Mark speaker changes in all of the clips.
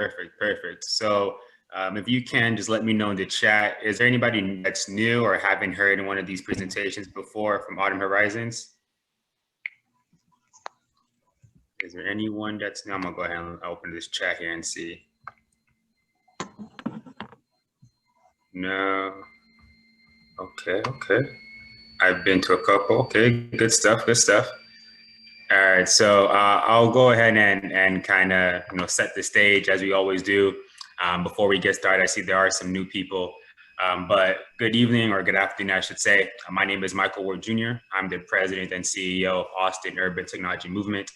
Speaker 1: Perfect, perfect. So if you can just let me know in the chat, is there anybody that's new or haven't heard in one of these presentations before from AUTM Horizons? Is there anyone that's new? I'm gonna go ahead and open this chat here and see. No. Okay, okay. I've been to a couple. Okay, good stuff, good stuff. All right, so I'll go ahead and kind of set the stage as we always do. Before we get started, I see there are some new people, but good evening or good afternoon, I should say. My name is Michael Ward Jr. I'm the president and CEO of Austin Urban Technology Movement.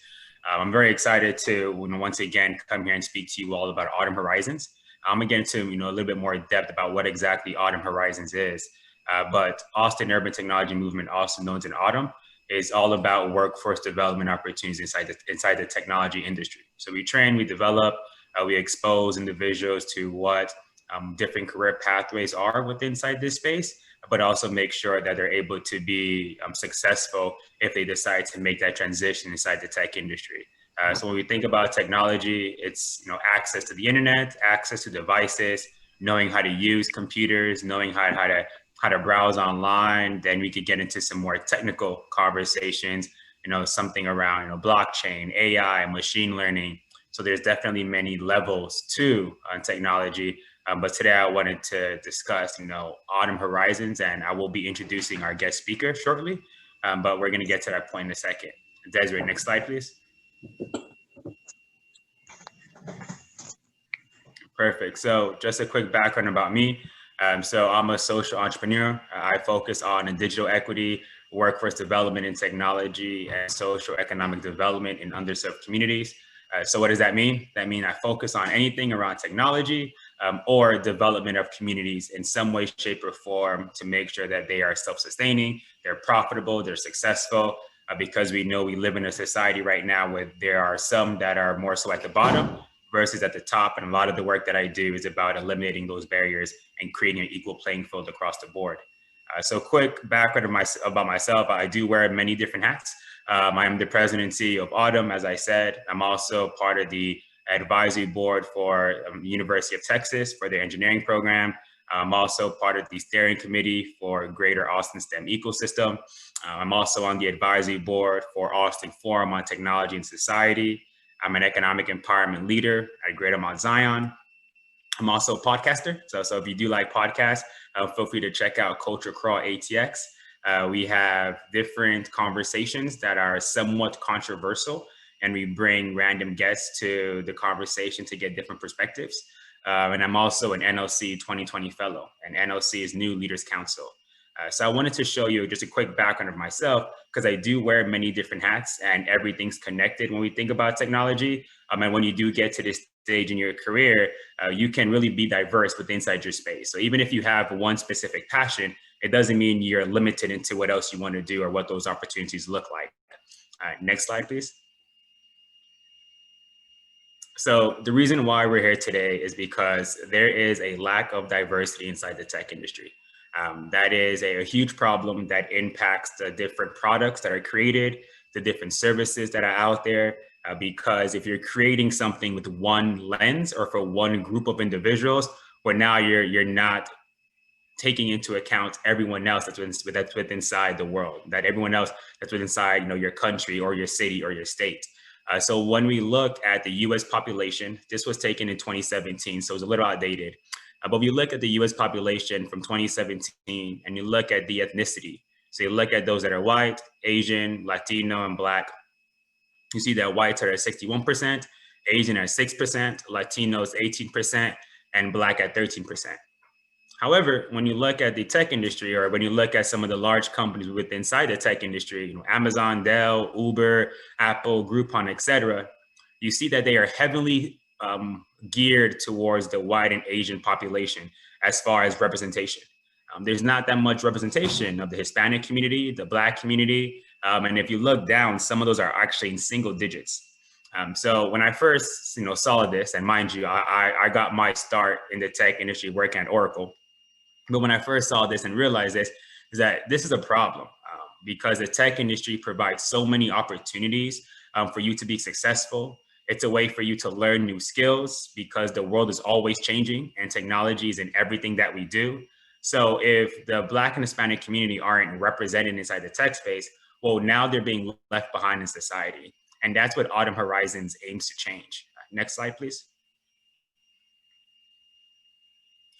Speaker 1: I'm very excited to once again come here and speak to you all about AUTM Horizons. I'm going to get into a little bit more depth about what exactly AUTM Horizons is, but Austin Urban Technology Movement, also known as AUTM, is all about workforce development opportunities inside the technology industry. So we train, we develop, we expose individuals to what different career pathways are inside this space, but also make sure that they're able to be successful if they decide to make that transition inside the tech industry. So when we think about technology, it's access to the internet, access to devices, knowing how to use computers, knowing how to browse online. Then we could get into some more technical conversations, something around blockchain, AI, machine learning. So there's definitely many levels to technology. But today I wanted to discuss, AUTM Horizons, and I will be introducing our guest speaker shortly. But we're going to get to that point in a second. Deseré, next slide, please. Perfect. So just a quick background about me. So I'm a social entrepreneur. I focus on digital equity, workforce development in technology, and social economic development in underserved communities. So what does that mean? That means I focus on anything around technology or development of communities in some way, shape, or form to make sure that they are self-sustaining, they're profitable, they're successful, because we know we live in a society right now where there are some that are more so at the bottom versus at the top. And a lot of the work that I do is about eliminating those barriers and creating an equal playing field across the board. So quick background about myself, I do wear many different hats. I am the president and CEO of AUTM, as I said. I'm also part of the advisory board for University of Texas for their engineering program. I'm also part of the steering committee for Greater Austin STEM Ecosystem. I'm also on the advisory board for Austin Forum on Technology and Society. I'm an economic empowerment leader at Greater Mount Zion. I'm also a podcaster. So if you do like podcasts, feel free to check out Culture Crawl ATX. We have different conversations that are somewhat controversial, and we bring random guests to the conversation to get different perspectives. And I'm also an NLC 2020 fellow, and NLC is New Leaders Council. So I wanted to show you just a quick background of myself, because I do wear many different hats and everything's connected when we think about technology. And when you do get to this stage in your career, you can really be diverse inside your space. So even if you have one specific passion, it doesn't mean you're limited into what else you want to do or what those opportunities look like. Next slide, please. So the reason why we're here today is because there is a lack of diversity inside the tech industry. That is a huge problem that impacts the different products that are created, the different services that are out there, because if you're creating something with one lens or for one group of individuals, well, now you're not taking into account everyone else that's within inside the world, that everyone else that's within inside your country or your city or your state. So when we look at the US population, this was taken in 2017, so it's a little outdated. But if you look at the US population from 2017 and you look at the ethnicity, so you look at those that are white, Asian, Latino, and Black, you see that whites are at 61%, Asian are 6%, Latinos 18%, and Black at 13%. However, when you look at the tech industry, or when you look at some of the large companies inside the tech industry, Amazon, Dell, Uber, Apple, Groupon, etc., you see that they are heavily geared towards the white and Asian population as far as representation. There's not that much representation of the Hispanic community, the Black community, and if you look down, some of those are actually in single digits. So when I first saw this, and mind you, I got my start in the tech industry working at Oracle. But when I first saw this and realized this, is that this is a problem because the tech industry provides so many opportunities for you to be successful. It's a way for you to learn new skills because the world is always changing and technology is in everything that we do. So if the Black and Hispanic community aren't represented inside the tech space, well, now they're being left behind in society. And that's what AUTM Horizons aims to change. Next slide, please.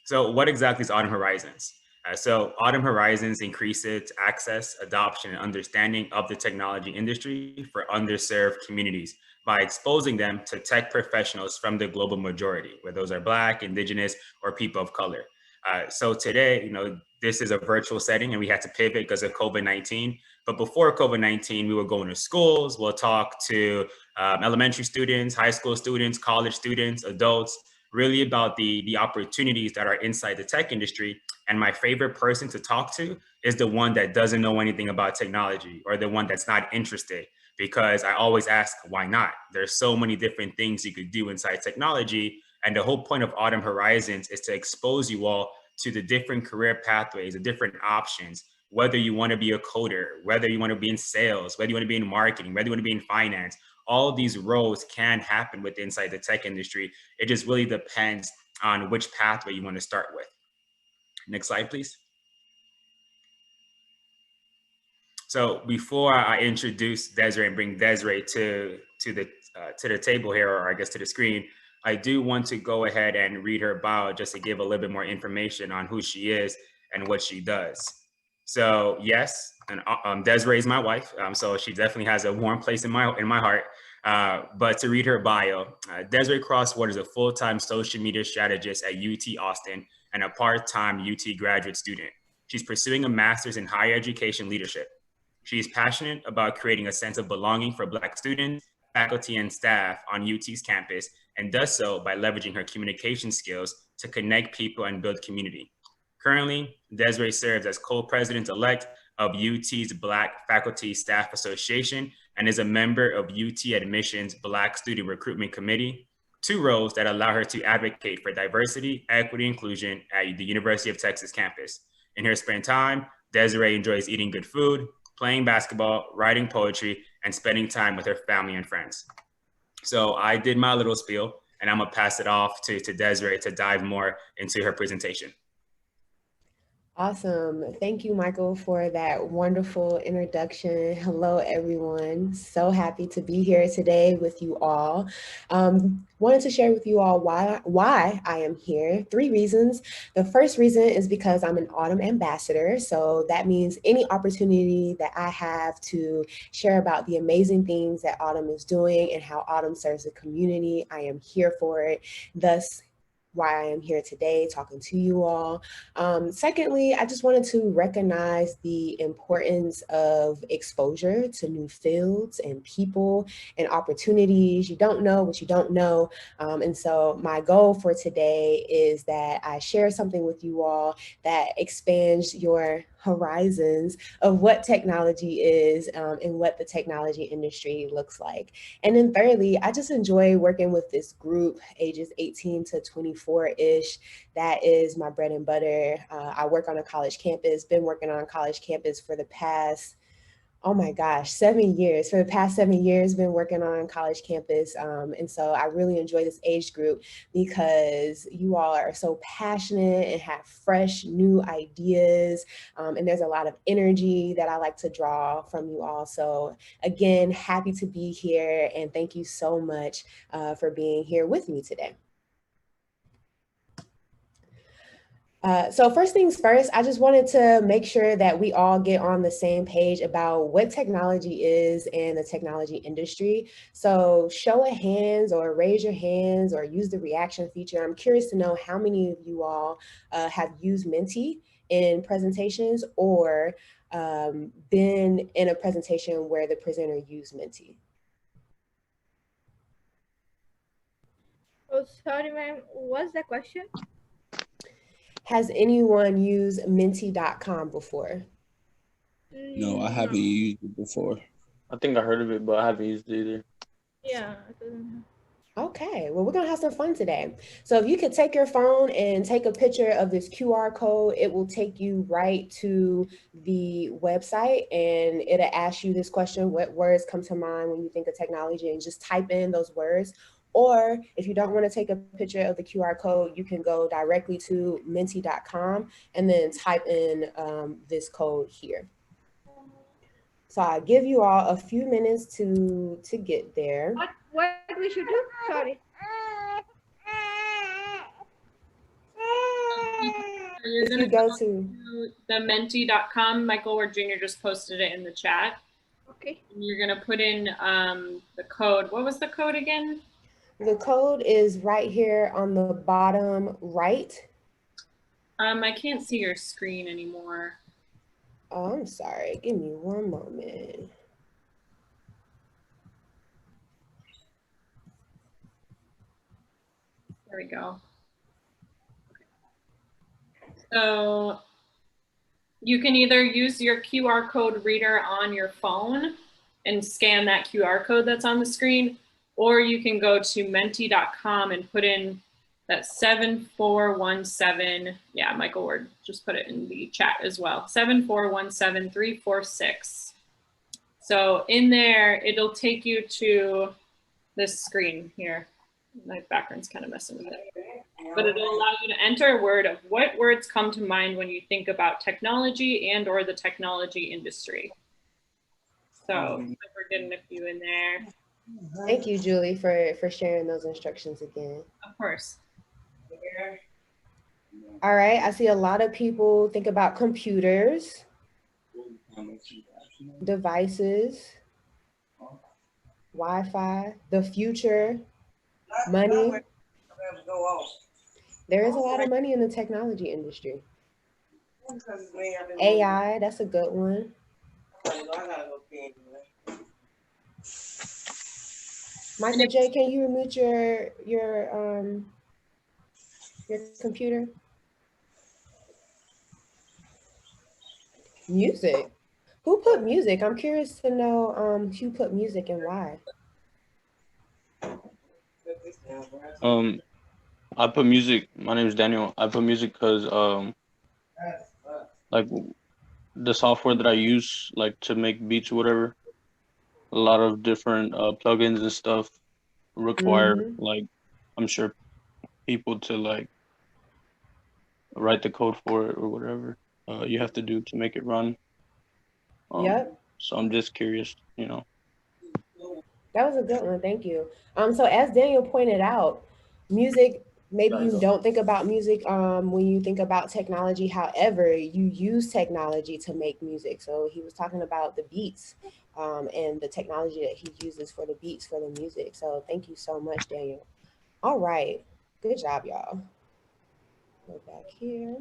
Speaker 1: So what exactly is AUTM Horizons? So AUTM Horizons increases access, adoption, and understanding of the technology industry for underserved communities by exposing them to tech professionals from the global majority, where those are Black, Indigenous, or people of color. So today, this is a virtual setting and we had to pivot because of COVID-19. But before COVID-19, we were going to schools. We'll talk to elementary students, high school students, college students, adults, really about the opportunities that are inside the tech industry. And my favorite person to talk to is the one that doesn't know anything about technology or the one that's not interested, because I always ask, why not? There's so many different things you could do inside technology. And the whole point of AUTM Horizons is to expose you all to the different career pathways, the different options, whether you want to be a coder, whether you want to be in sales, whether you want to be in marketing, whether you want to be in finance. All of these roles can happen with inside the tech industry. It just really depends on which pathway you want to start with. Next slide, please. So before I introduce Deseré and bring Deseré to the table here, or I guess to the screen, I do want to go ahead and read her bio just to give a little bit more information on who she is and what she does. So yes, and Deseré is my wife, so she definitely has a warm place in my heart. But to read her bio, Deseré Crossword is a full-time social media strategist at UT Austin and a part-time UT graduate student. She's pursuing a master's in higher education leadership. She is passionate about creating a sense of belonging for Black students, faculty, and staff on UT's campus, and does so by leveraging her communication skills to connect people and build community. Currently, Deseré serves as co-president-elect of UT's Black Faculty Staff Association and is a member of UT Admissions Black Student Recruitment Committee, two roles that allow her to advocate for diversity, equity, inclusion at the University of Texas campus. In her spare time, Deseré enjoys eating good food, playing basketball, writing poetry, and spending time with her family and friends. So I did my little spiel, and I'm gonna pass it off to Deseré to dive more into her presentation.
Speaker 2: Awesome. Thank you, Michael, for that wonderful introduction. Hello, everyone. So happy to be here today with you all. Wanted to share with you all why I am here. 3 reasons. The first reason is because I'm an AUTM ambassador. So that means any opportunity that I have to share about the amazing things that AUTM is doing and how AUTM serves the community, I am here for it. Thus, why I am here today talking to you all. Secondly, I just wanted to recognize the importance of exposure to new fields and people and opportunities. You don't know what you don't know. And so my goal for today is that I share something with you all that expands your horizons of what technology is and what the technology industry looks like. And then thirdly, I just enjoy working with this group, ages 18 to 24-ish. That is my bread and butter. I work on a college campus, been working on a college campus for the past, oh my gosh, 7 years. For the past 7 years, been working on college campus. And so I really enjoy this age group because you all are so passionate and have fresh new ideas. And there's a lot of energy that I like to draw from you all. So again, happy to be here. And thank you so much for being here with me today. So first things first, I just wanted to make sure that we all get on the same page about what technology is and the technology industry. So show of hands or raise your hands or use the reaction feature. I'm curious to know how many of you all have used Menti in presentations or been in a presentation where the presenter used Menti.
Speaker 3: Oh, sorry, ma'am. What's the question?
Speaker 2: Has anyone used Menti.com before?
Speaker 4: No, I haven't used it before.
Speaker 5: I think I heard of it, but I haven't used it either.
Speaker 3: Yeah, I don't know.
Speaker 2: Okay, well, we're gonna have some fun today. So if you could take your phone and take a picture of this QR code, it will take you right to the website and it'll ask you this question: what words come to mind when you think of technology? And just type in those words. Or if you don't want to take a picture of the QR code, you can go directly to menti.com and then type in this code here. So I give you all a few minutes to get there.
Speaker 3: What we should do? Sorry.
Speaker 5: You're
Speaker 2: If
Speaker 5: going
Speaker 2: you
Speaker 5: to
Speaker 2: go
Speaker 5: go
Speaker 2: to
Speaker 5: to the menti.com. Michael Ward Jr. just posted it in the chat.
Speaker 3: Okay.
Speaker 5: And you're going to put in the code. What was the code again?
Speaker 2: the code is right here on the bottom right.
Speaker 5: I can't see your screen anymore.
Speaker 2: Oh, I'm sorry. Give me one moment.
Speaker 5: There we go. So you can either use your QR code reader on your phone and scan that QR code that's on the screen, or you can go to menti.com and put in that 7417. Yeah, Michael Ward just put it in the chat as well. 7417346. So in there, it'll take you to this screen here. My background's kind of messing with it. But it'll allow you to enter a word of what words come to mind when you think about technology and or the technology industry. So we're getting a few in there.
Speaker 2: Thank you, Julie, for sharing those instructions again.
Speaker 5: Of course.
Speaker 2: All right, I see a lot of people think about computers, devices, Wi-Fi, the future, money. There is a lot of money in the technology industry. AI, that's a good one. Michael J, can you remute your computer? Music. Who put music? I'm curious to know who put music and why.
Speaker 6: I put music. My name is Daniel. I put music because like the software that I use like to make beats or whatever, a lot of different plugins and stuff require like I'm sure people to like write the code for it or whatever you have to do to make it run.
Speaker 2: Yep.
Speaker 6: So I'm just curious,
Speaker 2: That was a good one. Thank you. So as Daniel pointed out, music, maybe you don't think about music when you think about technology. However, you use technology to make music. So he was talking about the beats and the technology that he uses for the beats for the music. So thank you so much, Daniel. All right. Good job, y'all. Go back here.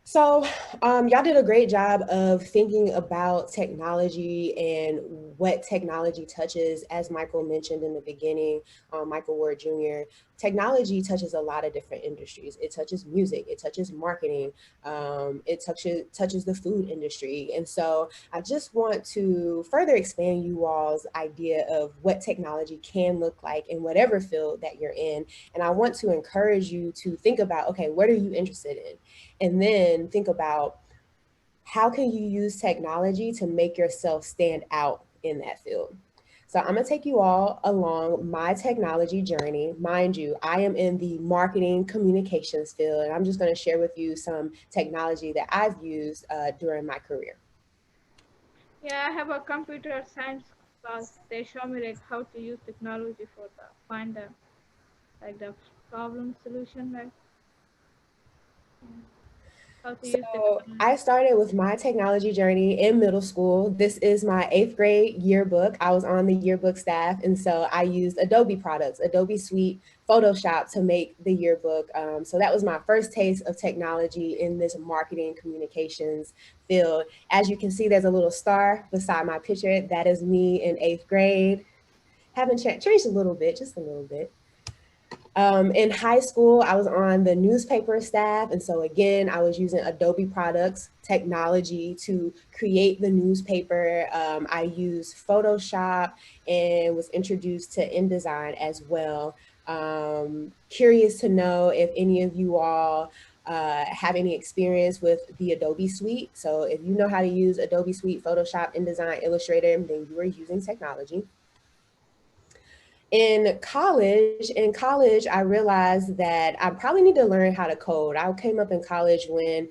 Speaker 2: So y'all did a great job of thinking about technology and what technology touches. As Michael mentioned in the beginning, Michael Ward Jr., technology touches a lot of different industries. It touches music, it touches marketing, it touches the food industry. And so I just want to further expand you all's idea of what technology can look like in whatever field that you're in. And I want to encourage you to think about, okay, what are you interested in? And then think about how can you use technology to make yourself stand out in that field. So I'm gonna take you all along my technology journey. Mind you, I am in the marketing communications field, and I'm just gonna share with you some technology that I've used during my career.
Speaker 3: Yeah, I have a computer science class. They show me like how to use technology for find the problem solution, like how to use
Speaker 2: So
Speaker 3: technology.
Speaker 2: I started with my technology journey in middle school. This is my 8th grade yearbook. I was on the yearbook staff, and so I used Adobe products, Adobe Suite, Photoshop to make the yearbook. So that was my first taste of technology in this marketing communications field. As you can see, there's a little star beside my picture. That is me in 8th grade. Haven't changed a little bit, just a little bit. In high school, I was on the newspaper staff. And so again, I was using Adobe products, technology to create the newspaper. I used Photoshop and was introduced to InDesign as well. Curious to know if any of you all have any experience with the Adobe suite. So if you know how to use Adobe suite, Photoshop, InDesign, Illustrator, then you are using technology. In college, I realized that I probably need to learn how to code. I came up in college when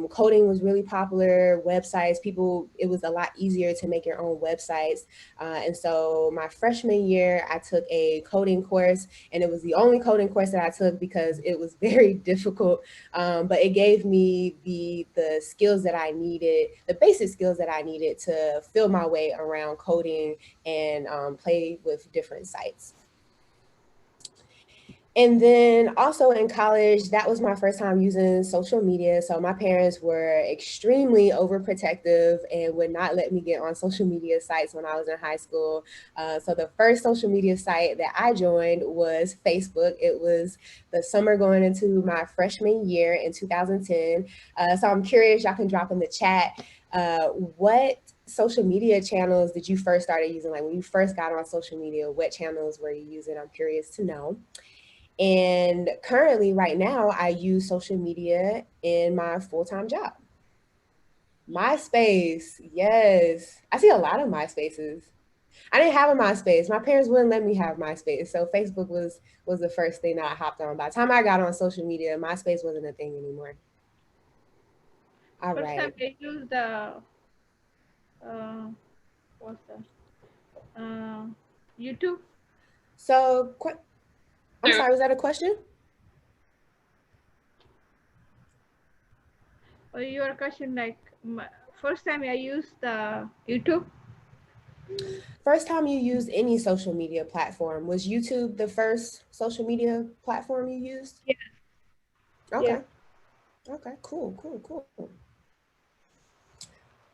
Speaker 2: coding was really popular, websites, it was a lot easier to make your own websites. And so my freshman year, I took a coding course, and it was the only coding course that I took because it was very difficult. But it gave me the skills that I needed, the basic skills that I needed to feel my way around coding and play with different sites. And then also in college, that was my first time using social media. So my parents were extremely overprotective and would not let me get on social media sites when I was in high school. So the first social media site that I joined was Facebook. It was the summer going into my freshman year in 2010. So I'm curious, y'all can drop in the chat, what social media channels did you first started using? Like when you first got on social media, what channels were you using? I'm curious to know. And currently, right now, I use social media in my full-time job. MySpace, yes. I see a lot of MySpaces. I didn't have a MySpace. My parents wouldn't let me have MySpace. So Facebook was the first thing that I hopped on. By the time I got on social media, MySpace wasn't a thing anymore. All
Speaker 3: First
Speaker 2: right.
Speaker 3: time I used the what's that? YouTube.
Speaker 2: So, I'm sorry, was that a question?
Speaker 3: Or your question, like first time I used the YouTube.
Speaker 2: First time you used any social media platform, was YouTube the first social media platform you used?
Speaker 3: Yeah.
Speaker 2: Okay. Yeah. Okay, cool.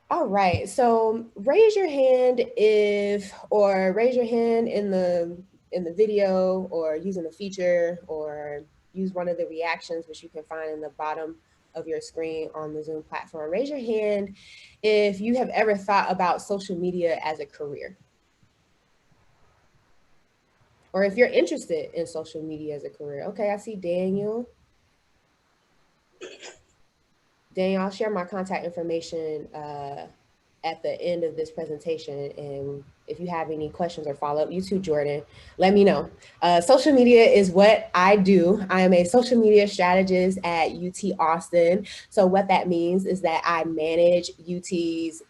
Speaker 2: All right, so raise your hand raise your hand in the video, or using the feature, or use one of the reactions which you can find in the bottom of your screen on the Zoom platform. Raise your hand if you have ever thought about social media as a career, or if you're interested in social media as a career. Okay, I see Daniel. Daniel, I'll share my contact information at the end of this presentation. And if you have any questions or follow up, you too, Jordan, let me know. Social media is what I do. I am a social media strategist at UT Austin. So what that means is that I manage UT's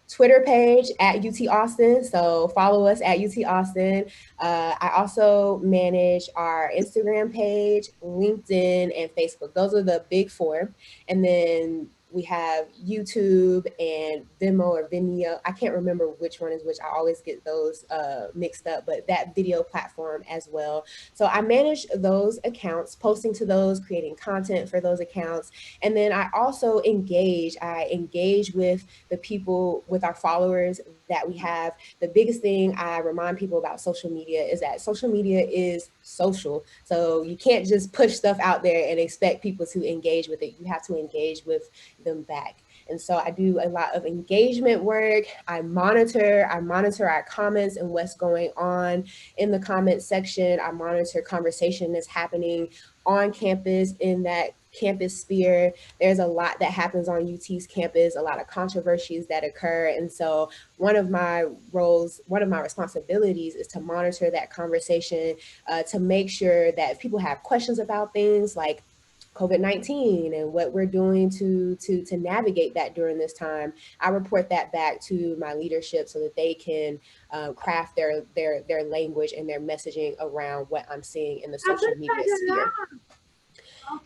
Speaker 2: Twitter page at UT Austin. So follow us at UT Austin. I also manage our Instagram page, LinkedIn, and Facebook. Those are the big four. And then we have YouTube and Vimeo or Vimeo. I can't remember which one is which. I always get those mixed up, but that video platform as well. So I manage those accounts, posting to those, creating content for those accounts. And then I also engage. I engage with the people, with our followers that we have. The biggest thing I remind people about social media is that social media is social. So you can't just push stuff out there and expect people to engage with it. You have to engage with them back. And so I do a lot of engagement work. I monitor our comments and what's going on in the comment section. I monitor conversation that's happening on campus, in that campus sphere. There's a lot that happens on UT's campus, a lot of controversies that occur. And so one of my responsibilities is to monitor that conversation, to make sure that if people have questions about things like COVID-19 and what we're doing to navigate that during this time, I report that back to my leadership so that they can craft their language and their messaging around what I'm seeing in the social media sphere.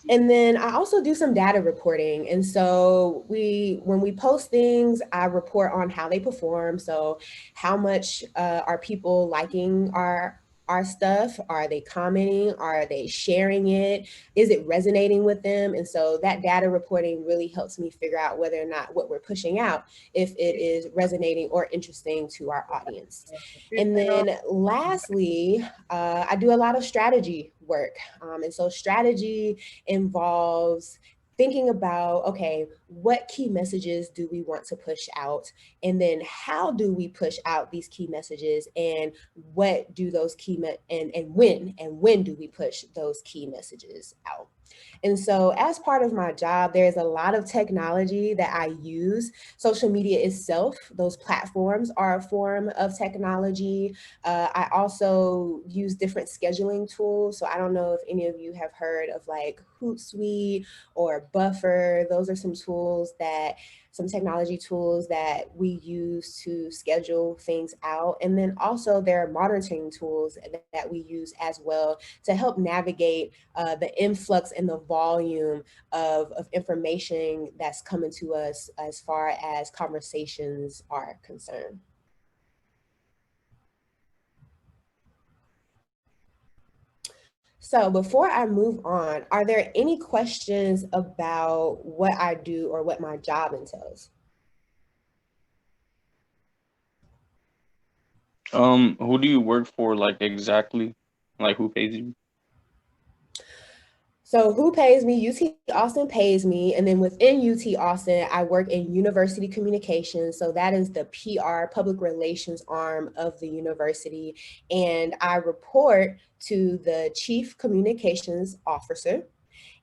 Speaker 2: And then I also do some data reporting. And so when we post things, I report on how they perform. So how much are people liking our our stuff? Are they commenting? Are they sharing it? Is it resonating with them? And so that data reporting really helps me figure out whether or not what we're pushing out, if it is resonating or interesting to our audience. And then lastly, I do a lot of strategy work. And so strategy involves thinking about, okay, what key messages do we want to push out? And then how do we push out these key messages, and what do those key and when do we push those key messages out? And so as part of my job, there's a lot of technology that I use. Social media itself, those platforms are a form of technology. I also use different scheduling tools. So I don't know if any of you have heard of like Hootsuite or Buffer. Those are some tools that some technology tools that we use to schedule things out. And then also there are monitoring tools that we use as well to help navigate the influx and the volume of information that's coming to us as far as conversations are concerned. So before I move on, are there any questions about what I do or what my job entails?
Speaker 6: Who do you work for, like, exactly? Like, who pays you?
Speaker 2: So who pays me? UT Austin pays me. And then within UT Austin, I work in university communications. So that is the PR, public relations arm of the university. And I report to the chief communications officer.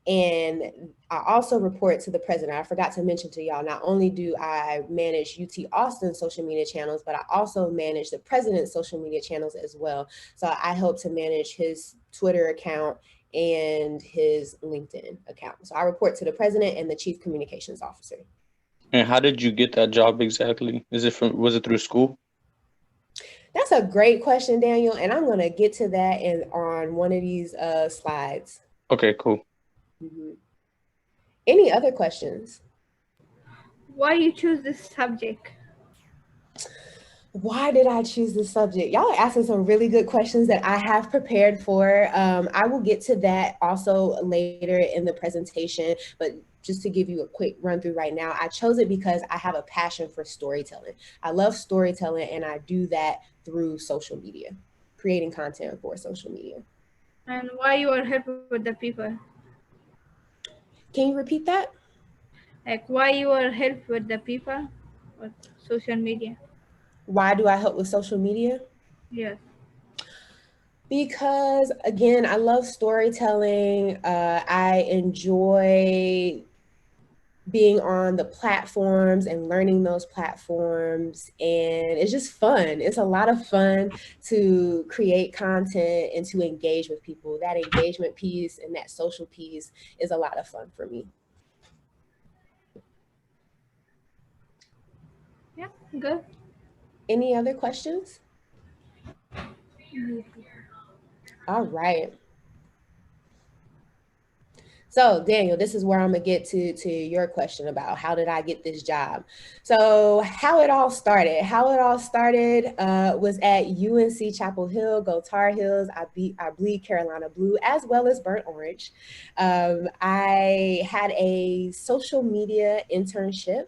Speaker 2: And I also report to the president. I forgot to mention to y'all, not only do I manage UT Austin social media channels, but I also manage the president's social media channels as well. So I help to manage his Twitter account and his LinkedIn account. So I report to the president and the chief communications officer.
Speaker 6: And how did you get that job exactly? Was it through school?
Speaker 2: That's a great question, Daniel. And I'm going to get to that on one of these slides.
Speaker 6: Okay, cool.
Speaker 2: Mm-hmm. Any other questions?
Speaker 3: Why you choose this subject?
Speaker 2: Why did I choose this subject? Y'all are asking some really good questions that I have prepared for. I will get to that also later in the presentation, but just to give you a quick run through right now, I chose it because I have a passion for storytelling. I love storytelling, and I do that through social media, creating content for social media.
Speaker 3: And why you are helping with the people?
Speaker 2: Can you repeat that?
Speaker 3: Like why you are help with the people with social media?
Speaker 2: Why do I help with social media?
Speaker 3: Yes.
Speaker 2: Because again, I love storytelling. I enjoy being on the platforms and learning those platforms, and it's just fun. It's a lot of fun to create content and to engage with people. That engagement piece and that social piece is a lot of fun for me.
Speaker 3: Yeah, good.
Speaker 2: Any other questions? All right. So Daniel, this is where I'm gonna get to your question about how did I get this job. So how it all started was at UNC Chapel Hill, go Tar Heels. I bleed Carolina blue as well as burnt orange. I had a social media internship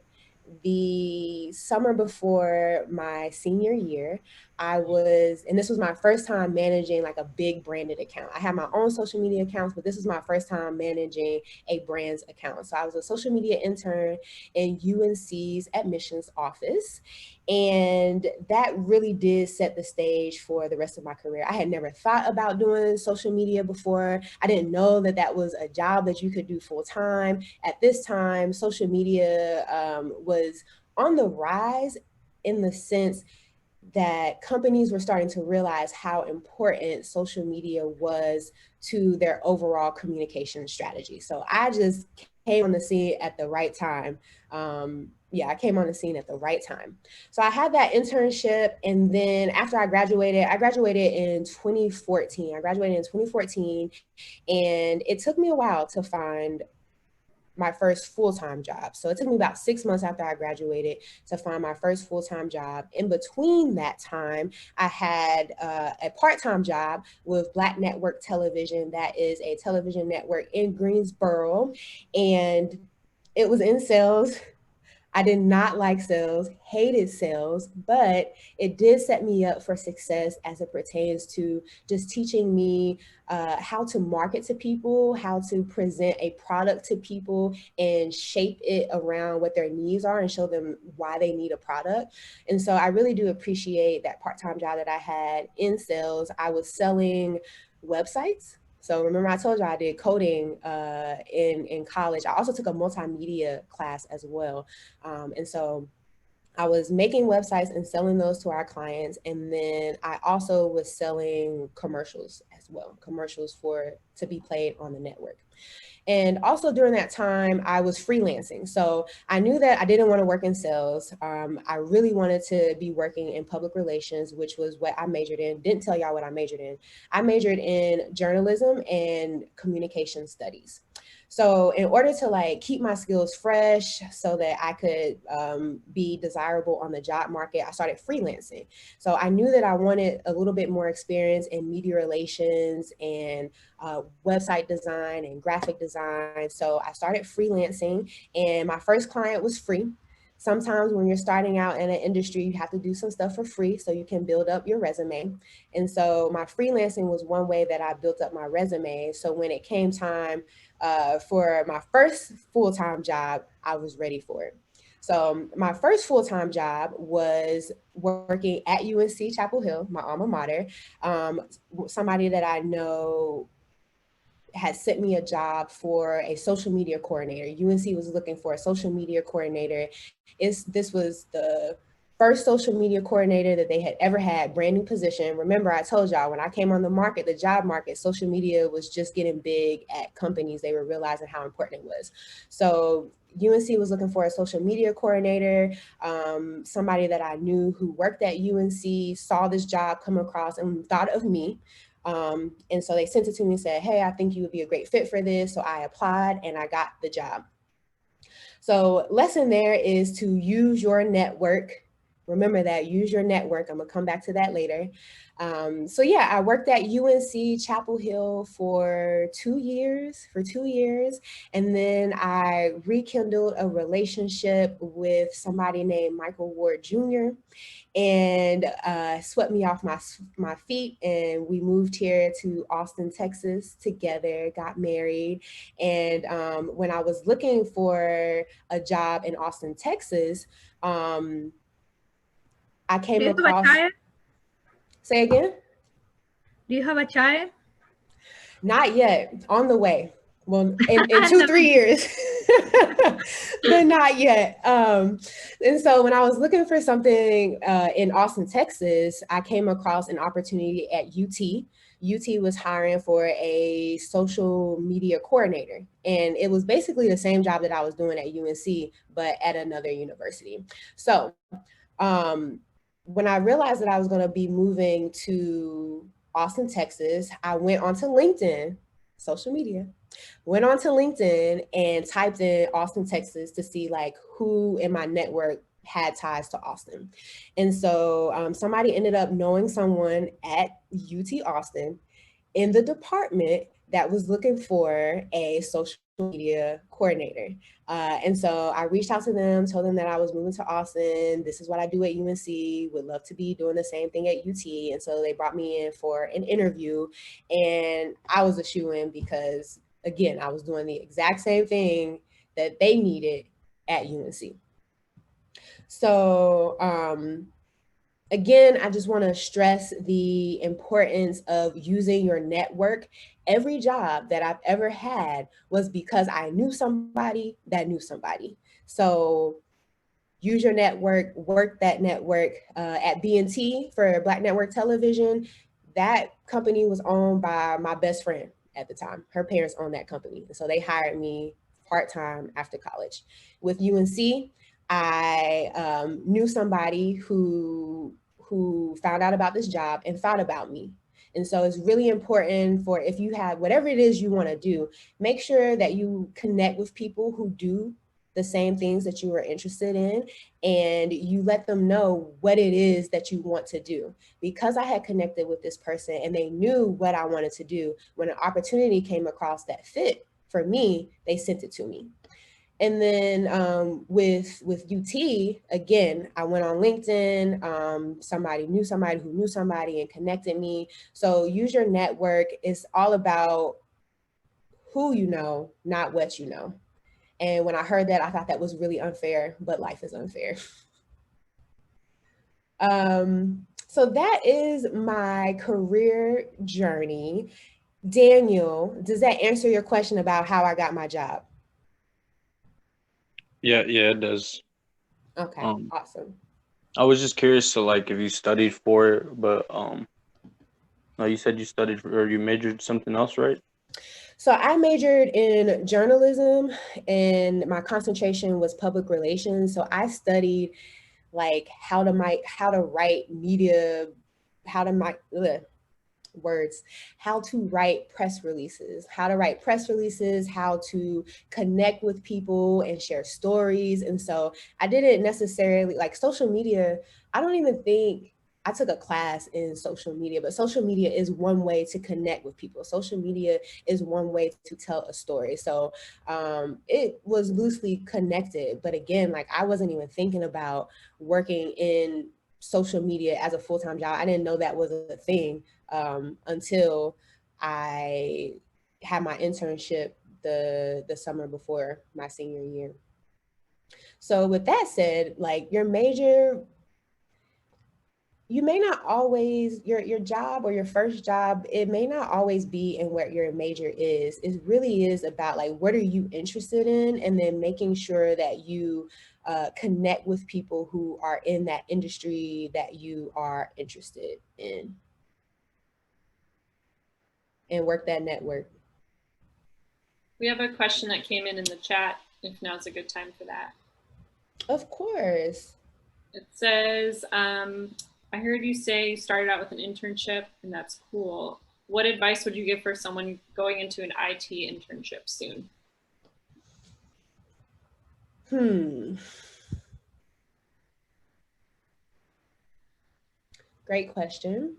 Speaker 2: the summer before my senior year. And this was my first time managing like a big branded account. I had my own social media accounts, but this was my first time managing a brand's account. So I was a social media intern in UNC's admissions office. And that really did set the stage for the rest of my career. I had never thought about doing social media before. I didn't know that that was a job that you could do full time. At this time, social media was on the rise in the sense that companies were starting to realize how important social media was to their overall communication strategy. So I just came on the scene at the right time. I came on the scene at the right time. So I had that internship, and then after I graduated in 2014. I graduated in 2014, and it took me a while to find my first full-time job. So it took me about 6 months after I graduated to find my first full-time job. In between that time, I had a part-time job with Black Network Television. That is a television network in Greensboro, and it was in sales. I did not like sales, hated sales, but it did set me up for success as it pertains to just teaching me how to market to people, how to present a product to people and shape it around what their needs are and show them why they need a product. And so I really do appreciate that part-time job that I had in sales. I was selling websites. So remember I told you I did coding in college. I also took a multimedia class as well. And so I was making websites and selling those to our clients. And then I also was selling commercials as well, commercials to be played on the network. And also during that time, I was freelancing. So I knew that I didn't want to work in sales. I really wanted to be working in public relations, which was what I majored in. Didn't tell y'all what I majored in. I majored in journalism and communication studies. So in order to like keep my skills fresh so that I could be desirable on the job market, I started freelancing. So I knew that I wanted a little bit more experience in media relations and website design and graphic design. So I started freelancing, and my first client was free. Sometimes when you're starting out in an industry, you have to do some stuff for free so you can build up your resume. And so my freelancing was one way that I built up my resume. So when it came time for my first full-time job, I was ready for it. So my first full-time job was working at UNC Chapel Hill, my alma mater. Somebody that I know had sent me a job for a social media coordinator. UNC was looking for a social media coordinator. This was the first social media coordinator that they had ever had, brand new position. Remember, I told y'all when I came on the market, the job market, social media was just getting big at companies. They were realizing how important it was. So UNC was looking for a social media coordinator, somebody that I knew who worked at UNC, saw this job come across and thought of me. And so they sent it to me and said, hey, I think you would be a great fit for this. So I applied and I got the job. So lesson there is to use your network. Remember that, use your network. I'm gonna come back to that later. So yeah, I worked at UNC Chapel Hill for 2 years, and then I rekindled a relationship with somebody named Michael Ward Jr. and swept me off my feet, and we moved here to Austin, Texas together, got married. And when I was looking for a job in Austin, Texas, I came across. Say again?
Speaker 3: Do you have a child?
Speaker 2: Not yet, on the way. Well, in 2-3 years, but not yet. And so when I was looking for something in Austin, Texas, I came across an opportunity at UT. UT was hiring for a social media coordinator. And it was basically the same job that I was doing at UNC, but at another university. So when I realized that I was going to be moving to Austin, Texas, I went onto LinkedIn, social media, went onto LinkedIn and typed in Austin, Texas to see like who in my network had ties to Austin. And so somebody ended up knowing someone at UT Austin in the department that was looking for a social media coordinator. And so I reached out to them, told them that I was moving to Austin. This is what I do at UNC, would love to be doing the same thing at UT. And so they brought me in for an interview, and I was a shoo-in because, again, I was doing the exact same thing that they needed at UNC. So again, I just want to stress the importance of using your network. Every job that I've ever had was because I knew somebody that knew somebody. So use your network, work that network. At BNT for Black Network Television, that company was owned by my best friend at the time. Her parents owned that company. So they hired me part-time after college. With UNC, I knew somebody who found out about this job and thought about me. And so it's really important for, if you have whatever it is you want to do, make sure that you connect with people who do the same things that you are interested in, and you let them know what it is that you want to do. Because I had connected with this person and they knew what I wanted to do, when an opportunity came across that fit for me, they sent it to me. And then with UT, again, I went on LinkedIn. Somebody knew somebody who knew somebody and connected me. So use your network. It's all about who you know, not what you know. And when I heard that, I thought that was really unfair, but life is unfair. So that is my career journey. Daniel, does that answer your question about how I got my job?
Speaker 6: Yeah, it does.
Speaker 2: Okay, awesome.
Speaker 6: I was just curious to like if you studied for it, but no, you said you studied or you majored something else, right?
Speaker 2: So I majored in journalism and my concentration was public relations. So I studied like how to write media, how to write press releases, how to connect with people and share stories. And so I didn't necessarily like social media. I don't even think I took a class in social media, but social media is one way to connect with people. Social media is one way to tell a story. So it was loosely connected. But again, like I wasn't even thinking about working in social media as a full-time job. I didn't know that was a thing until I had my internship the summer before my senior year. So with that said, like your major, you may not always, your job or your first job, it may not always be in what your major is. It really is about like, what are you interested in? And then making sure that you connect with people who are in that industry that you are interested in and work that network.
Speaker 5: We have a question that came in the chat, if now's a good time for that.
Speaker 2: Of course.
Speaker 5: It says, I heard you say you started out with an internship, and that's cool. What advice would you give for someone going into an IT internship soon?
Speaker 2: Great question.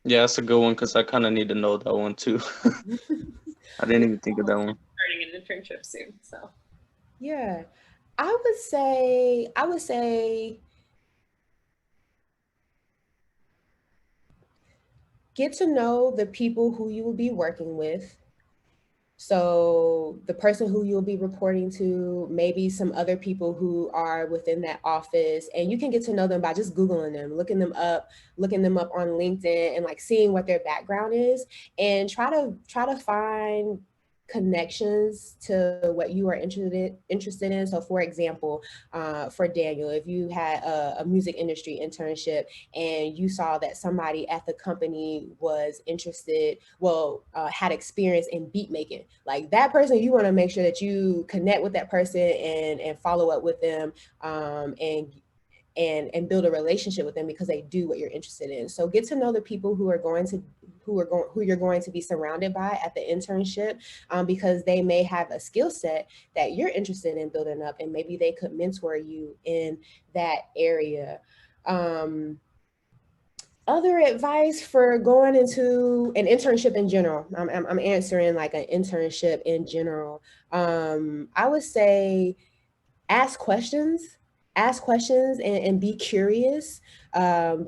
Speaker 6: Yeah, that's a good one because I kind of need to know that one too. I didn't even think of that one.
Speaker 5: Starting an internship soon, so.
Speaker 2: Yeah, I would say get to know the people who you will be working with. So the person who you'll be reporting to, maybe some other people who are within that office, and you can get to know them by just Googling them, looking them up on LinkedIn and like seeing what their background is, and try to find connections to what you are interested in. So for example, for Daniel, if you had a music industry internship and you saw that somebody at the company was interested, had experience in beat making, like that person, you want to make sure that you connect with that person and follow up with them, and build a relationship with them because they do what you're interested in. So get to know the people who you're going to be surrounded by at the internship, because they may have a skill set that you're interested in building up, and maybe they could mentor you in that area. Other advice for going into an internship in general, I'm answering like an internship in general. I would say ask questions and be curious.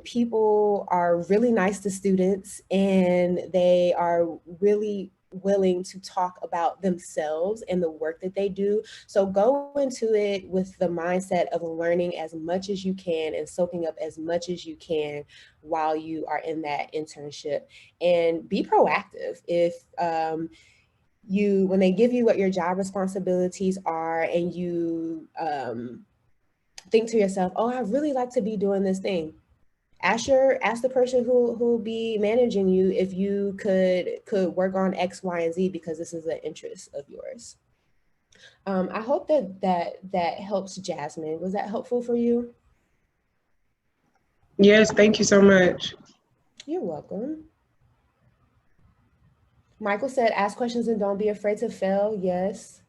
Speaker 2: People are really nice to students, and they are really willing to talk about themselves and the work that they do. So go into it with the mindset of learning as much as you can and soaking up as much as you can while you are in that internship, and be proactive. If when they give you what your job responsibilities are, and you think to yourself, oh, I really like to be doing this thing, ask the person who'll be managing you if you could work on X, Y, and Z, because this is an interest of yours. I hope that helps, Jasmine. Was that helpful for you?
Speaker 7: Yes, thank you so much.
Speaker 2: You're welcome. Michael said, ask questions and don't be afraid to fail. Yes.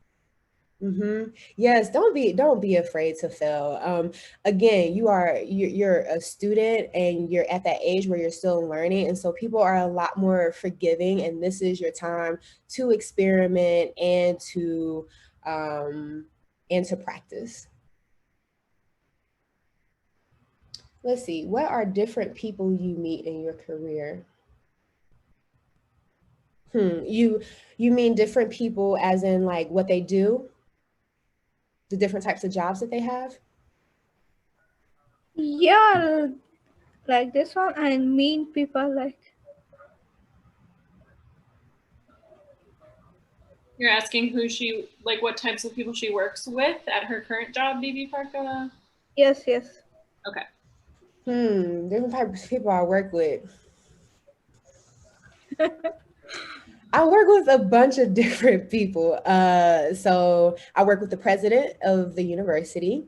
Speaker 2: Yes, don't be afraid to fail. Again, you're a student and you're at that age where you're still learning, and so people are a lot more forgiving. And this is your time to experiment um, and to practice. Let's see. What are different people you meet in your career? You mean different people as in like what they do, the different types of jobs that they have?
Speaker 3: Yeah, like this one, I mean people like.
Speaker 5: You're asking who she, like what types of people she works with at her current job, BB Parka?
Speaker 3: Yes, yes.
Speaker 5: Okay.
Speaker 2: Different types of people I work with. I work with a bunch of different people. So I work with the president of the university.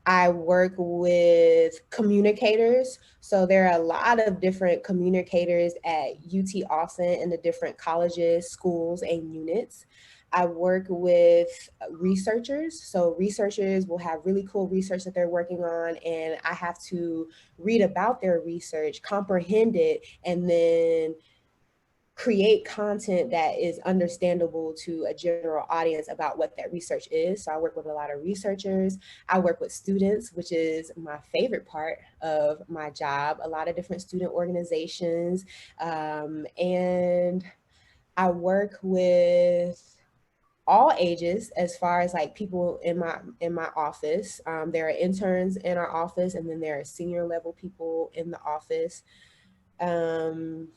Speaker 2: I work with communicators. So there are a lot of different communicators at UT Austin in the different colleges, schools, and units. I work with researchers. So researchers will have really cool research that they're working on, and I have to read about their research, comprehend it, and then create content that is understandable to a general audience about what that research is. So I work with a lot of researchers. I work with students, which is my favorite part of my job, a lot of different student organizations. And I work with all ages as far as like people in my office. There are interns in our office, and then there are senior level people in the office. Um,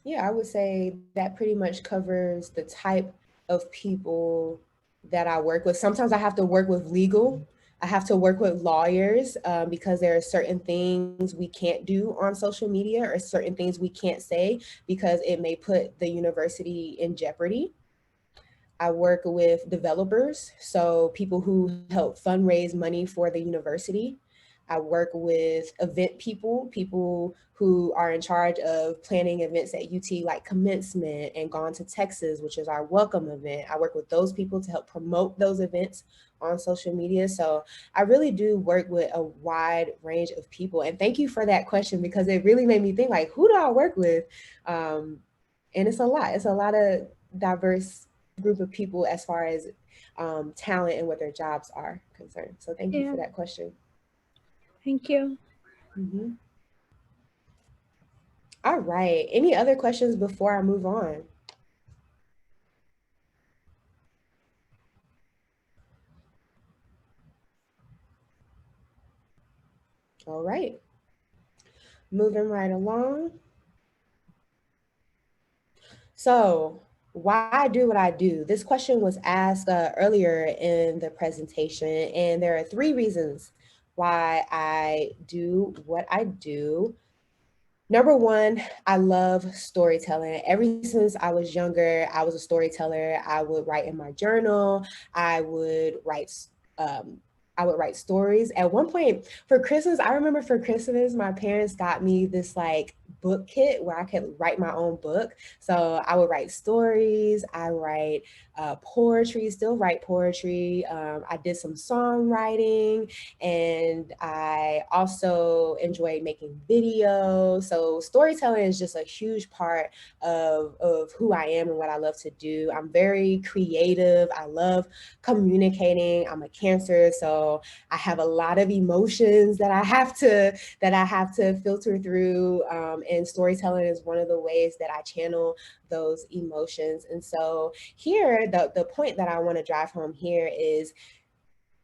Speaker 2: Yeah, I would say that pretty much covers the type of people that I work with. Sometimes I have to work with legal. I have to work with lawyers because there are certain things we can't do on social media or certain things we can't say because it may put the university in jeopardy. I work with developers, so people who help fundraise money for the university. I work with event people, people who are in charge of planning events at UT like commencement and Gone to Texas, which is our welcome event. I work with those people to help promote those events on social media. So I really do work with a wide range of people. And thank you for that question because it really made me think like, who do I work with? Um, and it's a lot. It's a lot of diverse group of people as far as talent and what their jobs are concerned. So thank you
Speaker 3: Yeah,
Speaker 2: for that question.
Speaker 3: thank you.
Speaker 2: Mm-hmm. All right. Any other questions before I move on? All right. Moving right along. So, why do what I do? This question was asked earlier in the presentation, and there are three reasons why I do what I do. Number one, I love storytelling. Ever since I was younger, I was a storyteller. I would write in my journal. I would write um, I would write stories. At one point for Christmas, I remember for Christmas, my parents got me this like book kit where I could write my own book. So I would write stories. I write poetry, still write poetry. I did some songwriting, and I also enjoy making videos. So storytelling is just a huge part of who I am and what I love to do. I'm very creative. I love communicating. I'm a Cancer, so I have a lot of emotions that I have to filter through. And storytelling is one of the ways that I channel those emotions. And so here, the point that I want to drive home here is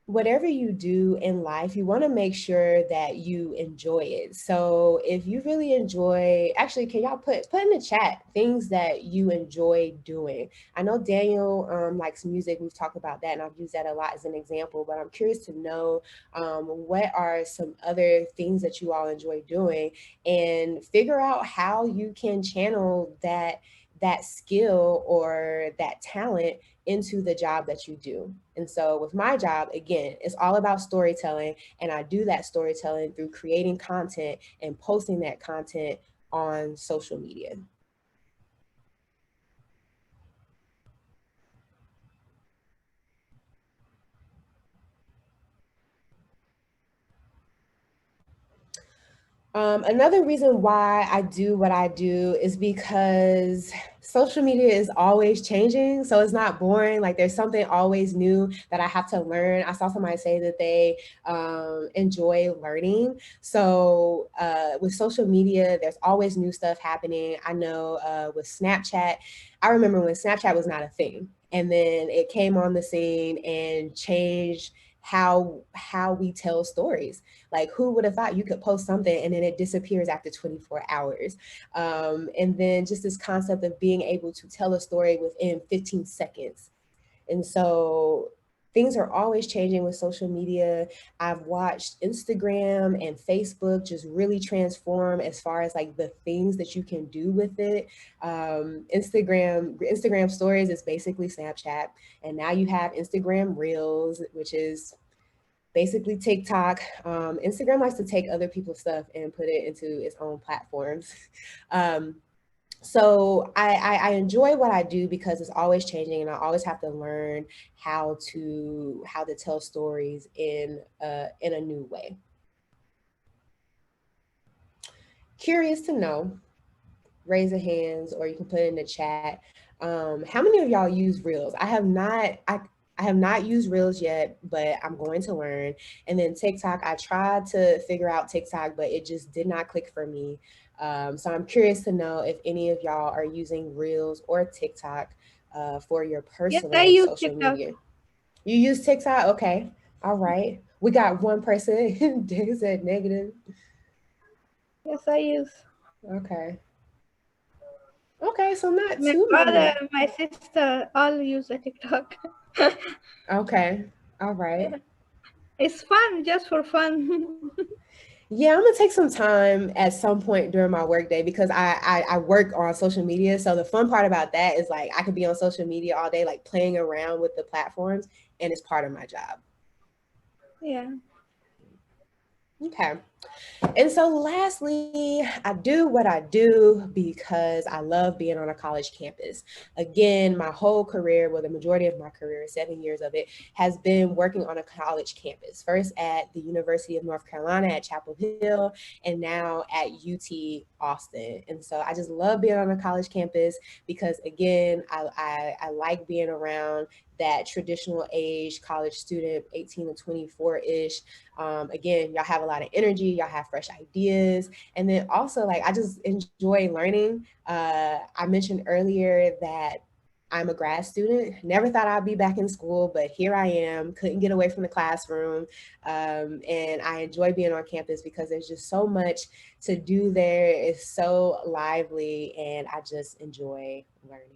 Speaker 2: whatever you do in life, you want to make sure that you enjoy it. So if you really enjoy, actually, can y'all put in the chat things that you enjoy doing? I know Daniel likes music. We've talked about that, and I've used that a lot as an example. But I'm curious to know what are some other things that you all enjoy doing, and figure out how you can channel that skill or that talent into the job that you do. And so with my job, again, it's all about storytelling. And I do that storytelling through creating content and posting that content on social media? Another reason why I do what I do is because social media is always changing. So it's not boring. Like there's something always new that I have to learn. I saw somebody say that they enjoy learning. So with social media, there's always new stuff happening. I know with Snapchat, I remember when Snapchat was not a thing. And then it came on the scene and changed how we tell stories. Like who would have thought you could post something and then it disappears after 24 hours? And then just this concept of being able to tell a story within 15 seconds. And so things are always changing with social media. I've watched Instagram and Facebook just really transform as far as like the things that you can do with it. Instagram stories is basically Snapchat. And now you have Instagram Reels, which is basically TikTok. Instagram likes to take other people's stuff and put it into its own platforms. So I enjoy what I do because it's always changing, and I always have to learn how to tell stories in a new way. Curious to know, raise a hands or you can put it in the chat. How many of y'all use Reels? I have not used Reels yet, but I'm going to learn. And then TikTok, I tried to figure out TikTok, but it just did not click for me. So I'm curious to know if any of y'all are using Reels or TikTok for your personal social media. You use TikTok? Okay. All right. We got one person. They said negative.
Speaker 3: Yes, I use.
Speaker 2: Okay. Okay, so not
Speaker 3: My
Speaker 2: too
Speaker 3: brother,
Speaker 2: many.
Speaker 3: my sister, all use a TikTok.
Speaker 2: Okay. All right.
Speaker 3: It's fun, just for fun.
Speaker 2: Yeah, I'm gonna take some time at some point during my workday because I work on social media. So the fun part about that is like I could be on social media all day, like playing around with the platforms, and it's part of my job.
Speaker 3: Yeah.
Speaker 2: Okay. And so lastly, I do what I do because I love being on a college campus. Again, my whole career, well, the majority of my career, 7 years of it, has been working on a college campus. First at the University of North Carolina at Chapel Hill, and now at UT Austin. And so I just love being on a college campus because, again, I like being around that traditional age college student, 18 to 24-ish. Again, y'all have a lot of energy, y'all have fresh ideas. And then also, like, I just enjoy learning. I mentioned earlier that I'm a grad student. Never thought I'd be back in school, but here I am. Couldn't get away from the classroom. And I enjoy being on campus because there's just so much to do there. It's so lively, and I just enjoy learning.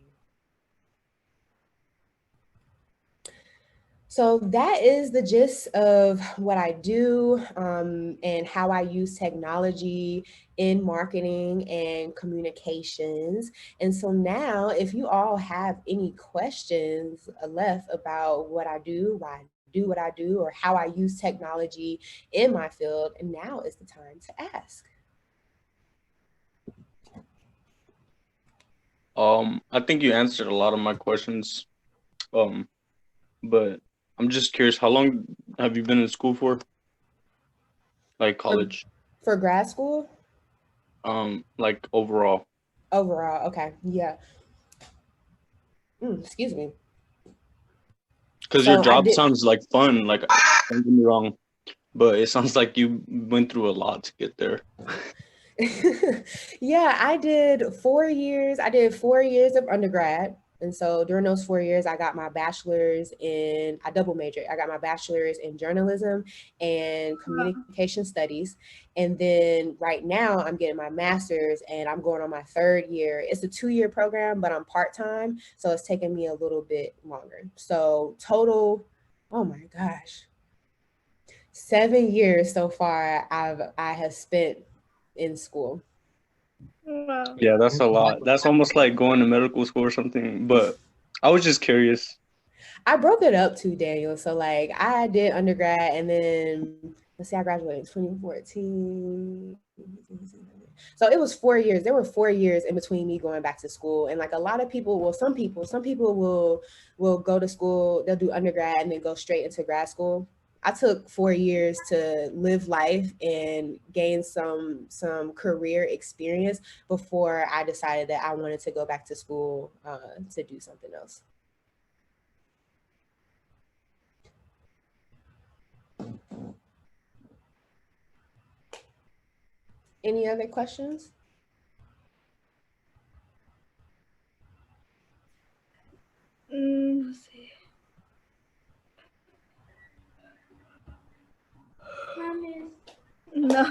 Speaker 2: So that is the gist of what I do and how I use technology in marketing and communications. And so now, if you all have any questions left about what I do, why I do what I do, or how I use technology in my field, and now is the time to ask.
Speaker 6: I think you answered a lot of my questions. But I'm just curious, how long have you been in school for? Like college?
Speaker 2: For grad school?
Speaker 6: Like overall.
Speaker 2: Overall, okay, yeah. Excuse me.
Speaker 6: Because your job sounds like fun. Like, don't get me wrong, but it sounds like you went through a lot to get there.
Speaker 2: Yeah, I did 4 years. I did 4 years of undergrad. And so during those 4 years, I got my bachelor's in, I double majored. I got my bachelor's in journalism and communication studies. And then right now I'm getting my master's and I'm going on my 3rd year. It's a 2-year program, but I'm part-time. So it's taking me a little bit longer. So total, oh my gosh, 7 years so far I have spent in school.
Speaker 3: Wow.
Speaker 6: Yeah, that's a lot. That's almost like going to medical school or something. But I was just curious.
Speaker 2: I broke it up too, Daniel. So like I did undergrad and then let's see, I graduated in 2014. So it was 4 years. There were 4 years in between me going back to school. And like a lot of people, well, some people will go to school, they'll do undergrad and then go straight into grad school. I took 4 years to live life and gain some career experience before I decided that I wanted to go back to school to do something else. Any other questions?
Speaker 3: Let's see. No.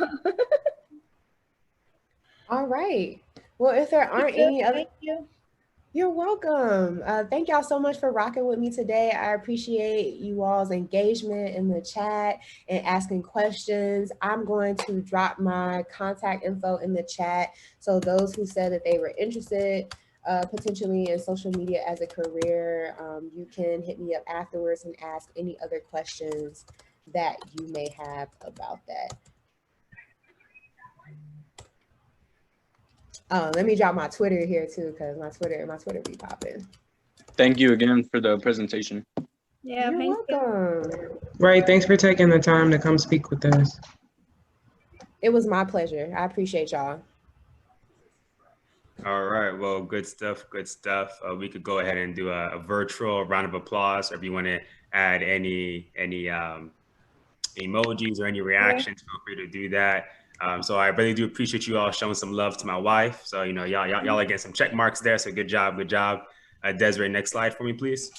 Speaker 2: All right. Well, if there aren't any other,
Speaker 3: Thank you.
Speaker 2: you're welcome. Thank y'all so much for rocking with me today. I appreciate you all's engagement in the chat and asking questions. I'm going to drop my contact info in the chat. So those who said that they were interested potentially in social media as a career, you can hit me up afterwards and ask any other questions that you may have about that. Let me drop my Twitter here too, because my Twitter be popping.
Speaker 6: Thank you again for the presentation.
Speaker 3: Yeah,
Speaker 2: You're welcome.
Speaker 7: Right, thanks for taking the time to come speak with us.
Speaker 2: It was my pleasure. I appreciate y'all.
Speaker 1: All right, well, good stuff, good stuff. We could go ahead and do a virtual round of applause, or if you want to add any emojis or any reactions, feel free to do that. So I really do appreciate you all showing some love to my wife. So, you know, y'all are getting some check marks there. So good job, good job. Desiree, next slide for me, please.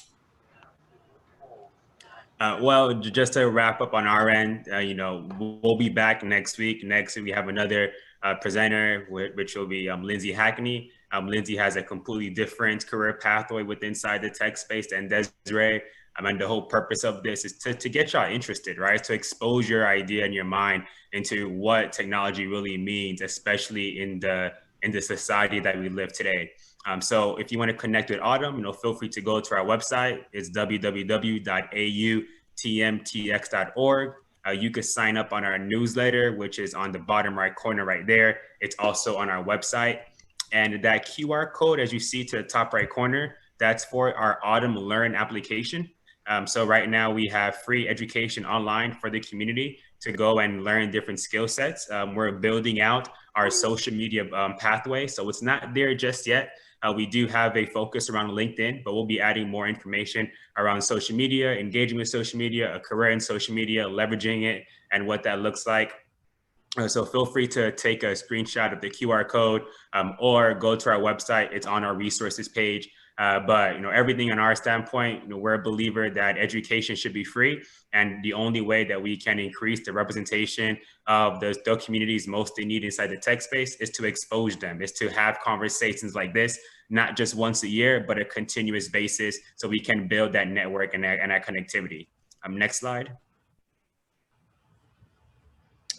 Speaker 1: Well, just to wrap up on our end, you know, we'll be back next week. Next week, we have another presenter, which will be Lindsay Hackney. Lindsay has a completely different career pathway within inside the tech space than Desiree. And the whole purpose of this is to get y'all interested, right? To expose your idea and your mind into what technology really means, especially in the society that we live today. So if you want to connect with Autumn, you know, feel free to go to our website. It's www.autmtx.org. You could sign up on our newsletter, which is on the bottom right corner right there. It's also on our website. And that QR code, as you see to the top right corner, that's for our Autumn Learn application. So right now we have free education online for the community to go and learn different skill sets. We're building out our social media pathway. So it's not there just yet. We do have a focus around LinkedIn, but we'll be adding more information around social media, engaging with social media, a career in social media, leveraging it, and what that looks like. So feel free to take a screenshot of the QR code or go to our website. It's on our resources page. But you know, everything on our standpoint, you know, we're a believer that education should be free, and the only way that we can increase the representation of the communities most in need inside the tech space is to expose them, is to have conversations like this, not just once a year, but a continuous basis, so we can build that network and that connectivity. Next slide.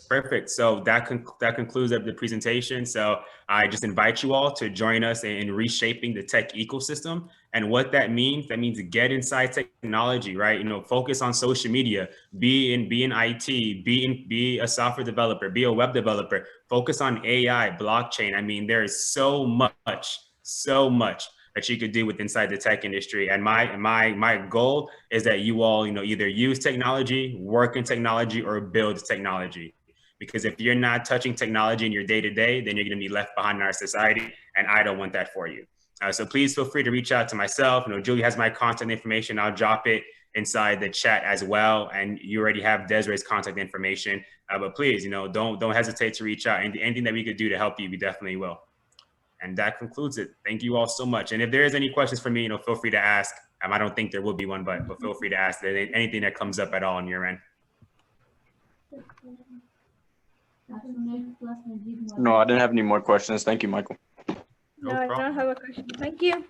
Speaker 1: Perfect. So that concludes the presentation. So I just invite you all to join us in reshaping the tech ecosystem. And what that means get inside technology, right? You know, focus on social media, be in IT, be a software developer, be a web developer, focus on AI, blockchain. I mean, there is so much that you could do with inside the tech industry. And my goal is that you all, you know, either use technology, work in technology, or build technology. Because if you're not touching technology in your day-to-day, then you're going to be left behind in our society, and I don't want that for you. So please feel free to reach out to myself. You know, Julie has my contact information. I'll drop it inside the chat as well, and you already have Desiree's contact information. But please, you know, don't hesitate to reach out. And anything that we could do to help you, we definitely will. And that concludes it. Thank you all so much. And if there is any questions for me, you know, feel free to ask. I don't think there will be one, but feel free to ask. Anything that comes up at all on your end.
Speaker 6: No, I didn't have any more questions. Thank you, Michael.
Speaker 3: No, I don't have a question. Thank you.